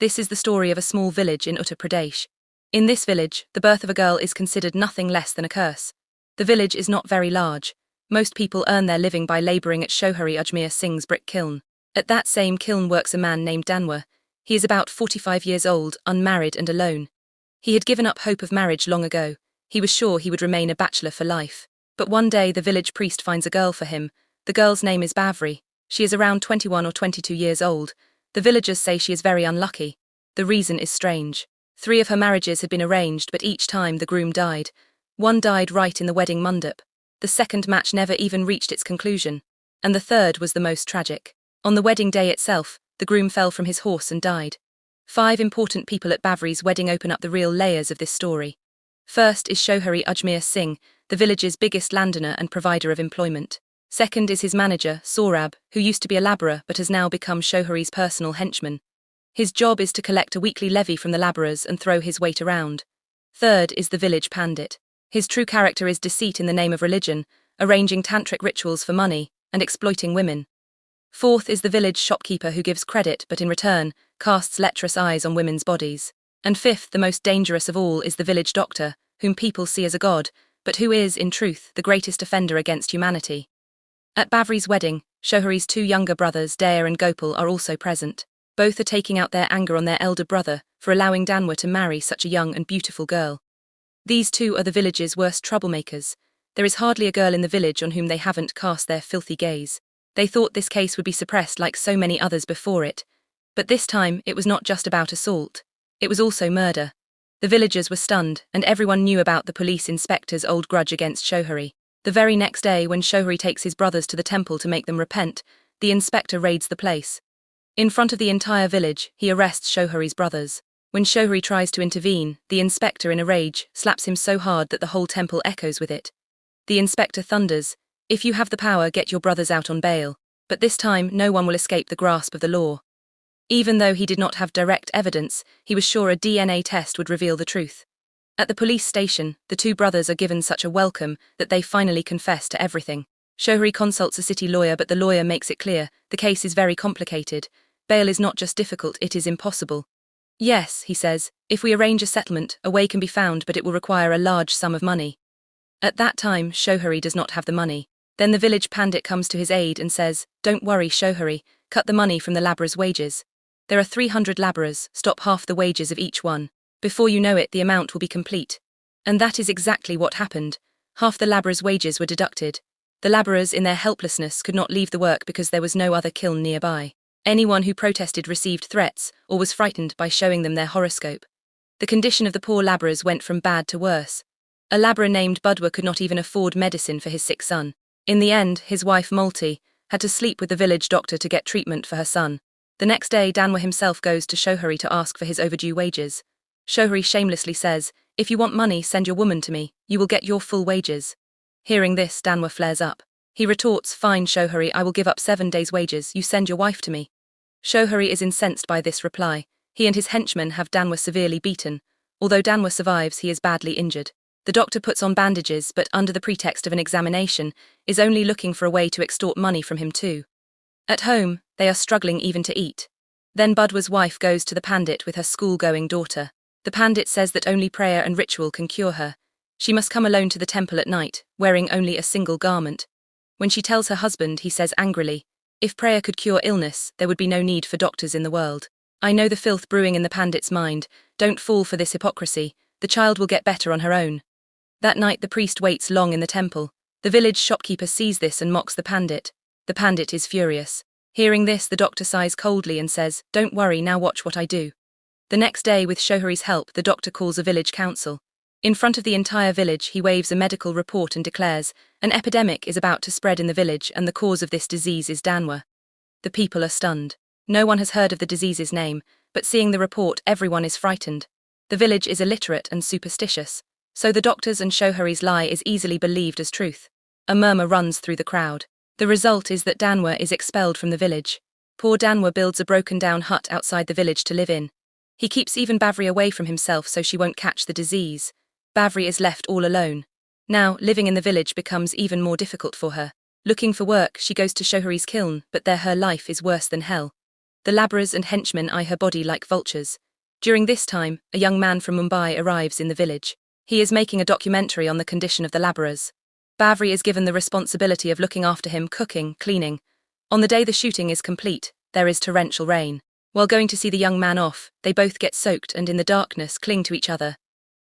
This is the story of a small village in Uttar Pradesh. In this village, the birth of a girl is considered nothing less than a curse. The village is not very large. Most people earn their living by labouring at Chauhari Ajmer Singh's brick kiln. At that same kiln works a man named Danwar. He is about 45 years old, unmarried and alone. He had given up hope of marriage long ago. He was sure he would remain a bachelor for life. But one day the village priest finds a girl for him. The girl's name is Bhouri. She is around 21 or 22 years old. The villagers say she is very unlucky. The reason is strange. 3 of her marriages had been arranged, but each time the groom died. One died right in the wedding mandap. The second match never even reached its conclusion. And the third was the most tragic. On the wedding day itself, the groom fell from his horse and died. 5 important people at Bhavri's wedding open up the real layers of this story. First is Chauhari Ajmer Singh, the village's biggest landowner and provider of employment. Second is his manager, Saurabh, who used to be a labourer but has now become Chauhari's personal henchman. His job is to collect a weekly levy from the labourers and throw his weight around. Third is the village pandit. His true character is deceit in the name of religion, arranging tantric rituals for money, and exploiting women. Fourth is the village shopkeeper who gives credit but in return casts lecherous eyes on women's bodies. And fifth, the most dangerous of all, is the village doctor, whom people see as a god, but who is, in truth, the greatest offender against humanity. At Bhavri's wedding, Chauhari's 2 younger brothers, Daya and Gopal, are also present. Both are taking out their anger on their elder brother for allowing Danwar to marry such a young and beautiful girl. These 2 are the village's worst troublemakers. There is hardly a girl in the village on whom they haven't cast their filthy gaze. They thought this case would be suppressed like so many others before it. But this time, it was not just about assault. It was also murder. The villagers were stunned, and everyone knew about the police inspector's old grudge against Chauhari. The very next day, when Chauhari takes his brothers to the temple to make them repent, the inspector raids the place. In front of the entire village, he arrests Chauhari's brothers. When Chauhari tries to intervene, the inspector, in a rage, slaps him so hard that the whole temple echoes with it. The inspector thunders, "If you have the power, get your brothers out on bail." But this time, no one will escape the grasp of the law. Even though he did not have direct evidence, he was sure a DNA test would reveal the truth. At the police station, the 2 brothers are given such a welcome that they finally confess to everything. Chauhari consults a city lawyer, but the lawyer makes it clear the case is very complicated. Bail is not just difficult, it is impossible. "Yes," he says, "if we arrange a settlement, a way can be found, but it will require a large sum of money." At that time, Chauhari does not have the money. Then the village pandit comes to his aid and says, "Don't worry, Chauhari, cut the money from the labourers' wages. There are 300 labourers, stop half the wages of each one. Before you know it, the amount will be complete." And that is exactly what happened. Half the labourers' wages were deducted. The labourers, in their helplessness, could not leave the work because there was no other kiln nearby. Anyone who protested received threats or was frightened by showing them their horoscope. The condition of the poor labourers went from bad to worse. A labourer named Budwa could not even afford medicine for his sick son. In the end, his wife Malti had to sleep with the village doctor to get treatment for her son. The next day, Danwar himself goes to Chauhari to ask for his overdue wages. Chauhari shamelessly says, "If you want money, send your woman to me, you will get your full wages." Hearing this, Danwar flares up. He retorts, "Fine, Chauhari, I will give up 7 days' wages, you send your wife to me." Chauhari is incensed by this reply. He and his henchmen have Danwar severely beaten. Although Danwar survives, he is badly injured. The doctor puts on bandages, but under the pretext of an examination, is only looking for a way to extort money from him too. At home, they are struggling even to eat. Then Budwa's wife goes to the pandit with her school-going daughter. The pandit says that only prayer and ritual can cure her. She must come alone to the temple at night, wearing only a single garment. When she tells her husband, he says angrily, "If prayer could cure illness, there would be no need for doctors in the world. I know the filth brewing in the pandit's mind. Don't fall for this hypocrisy. The child will get better on her own." That night the priest waits long in the temple. The village shopkeeper sees this and mocks the pandit. The pandit is furious. Hearing this, the doctor sighs coldly and says, "Don't worry, now watch what I do." The next day, with Chauhari's help, the doctor calls a village council. In front of the entire village, he waves a medical report and declares, an epidemic is about to spread in the village and the cause of this disease is Danwar. The people are stunned. No one has heard of the disease's name, but seeing the report, everyone is frightened. The village is illiterate and superstitious, so the doctor's and Chauhari's lie is easily believed as truth. A murmur runs through the crowd. The result is that Danwar is expelled from the village. Poor Danwar builds a broken-down hut outside the village to live in. He keeps even Bhavri away from himself so she won't catch the disease. Bhavri is left all alone. Now, living in the village becomes even more difficult for her. Looking for work, she goes to Chauhari's kiln, but there her life is worse than hell. The labourers and henchmen eye her body like vultures. During this time, a young man from Mumbai arrives in the village. He is making a documentary on the condition of the labourers. Bhavri is given the responsibility of looking after him, cooking, cleaning. On the day the shooting is complete, there is torrential rain. While going to see the young man off, they both get soaked and in the darkness cling to each other.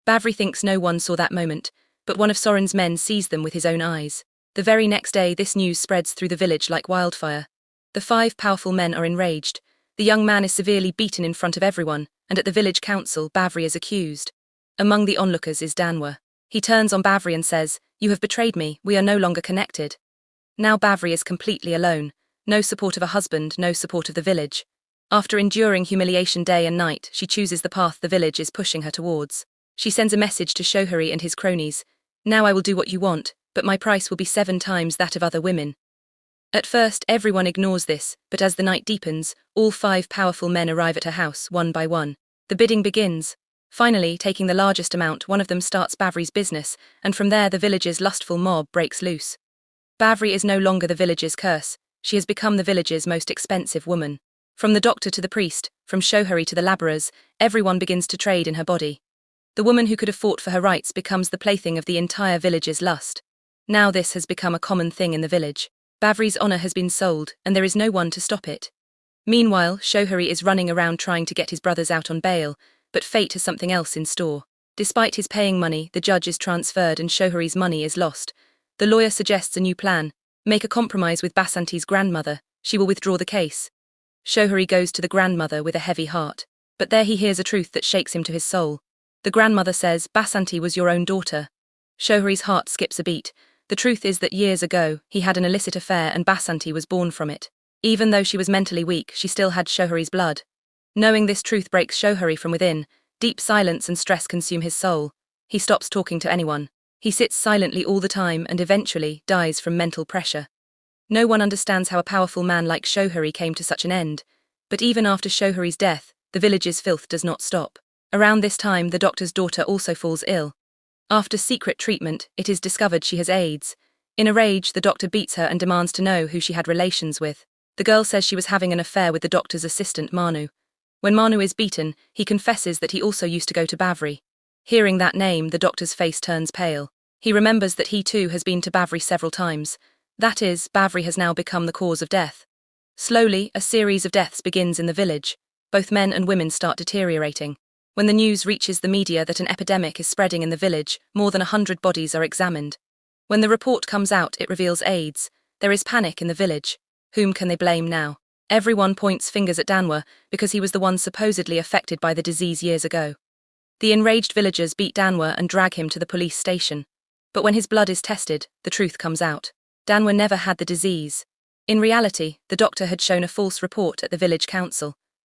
Bhavri thinks no one saw that moment, but one of Soren's men sees them with his own eyes. The very next day this news spreads through the village like wildfire. The 5 powerful men are enraged. The young man is severely beaten in front of everyone, and at the village council Bhavri is accused. Among the onlookers is Danwa. He turns on Bhavri and says, "You have betrayed me, we are no longer connected." Now Bhavri is completely alone. No support of a husband, no support of the village. After enduring humiliation day and night, she chooses the path the village is pushing her towards. She sends a message to Shohari and his cronies. "Now I will do what you want, but my price will be 7 times that of other women." At first, everyone ignores this, but as the night deepens, all 5 powerful men arrive at her house, one by one. The bidding begins. Finally, taking the largest amount, one of them starts Bhavri's business, and from there the village's lustful mob breaks loose. Bhavri is no longer the village's curse. She has become the village's most expensive woman. From the doctor to the priest, from Shohari to the labourers, everyone begins to trade in her body. The woman who could have fought for her rights becomes the plaything of the entire village's lust. Now this has become a common thing in the village. Bhavri's honour has been sold, and there is no one to stop it. Meanwhile, Shohari is running around trying to get his brothers out on bail, but fate has something else in store. Despite his paying money, the judge is transferred and Shohari's money is lost. The lawyer suggests a new plan: make a compromise with Basanti's grandmother. She will withdraw the case. Shohari goes to the grandmother with a heavy heart, but there he hears a truth that shakes him to his soul. The grandmother says, "Basanti was your own daughter." Shohari's heart skips a beat. The truth is that years ago, he had an illicit affair and Basanti was born from it. Even though she was mentally weak, she still had Shohari's blood. Knowing this truth breaks Shohari from within. Deep silence and stress consume his soul. He stops talking to anyone. He sits silently all the time and eventually dies from mental pressure. No one understands how a powerful man like Shohari came to such an end. But even after Shohari's death, the village's filth does not stop. Around this time, the doctor's daughter also falls ill. After secret treatment, it is discovered she has AIDS. In a rage, the doctor beats her and demands to know who she had relations with. The girl says she was having an affair with the doctor's assistant Manu. When Manu is beaten, he confesses that he also used to go to Bhavri. Hearing that name, the doctor's face turns pale. He remembers that he too has been to Bhavri several times. That is, Bhavri has now become the cause of death. Slowly, a series of deaths begins in the village. Both men and women start deteriorating. When the news reaches the media that an epidemic is spreading in the village, more than 100 bodies are examined. When the report comes out, it reveals AIDS. There is panic in the village. Whom can they blame now? Everyone points fingers at Danwa because he was the one supposedly affected by the disease years ago. The enraged villagers beat Danwa and drag him to the police station. But when his blood is tested, the truth comes out. Danwa never had the disease. In reality, the doctor had shown a false report at the village council.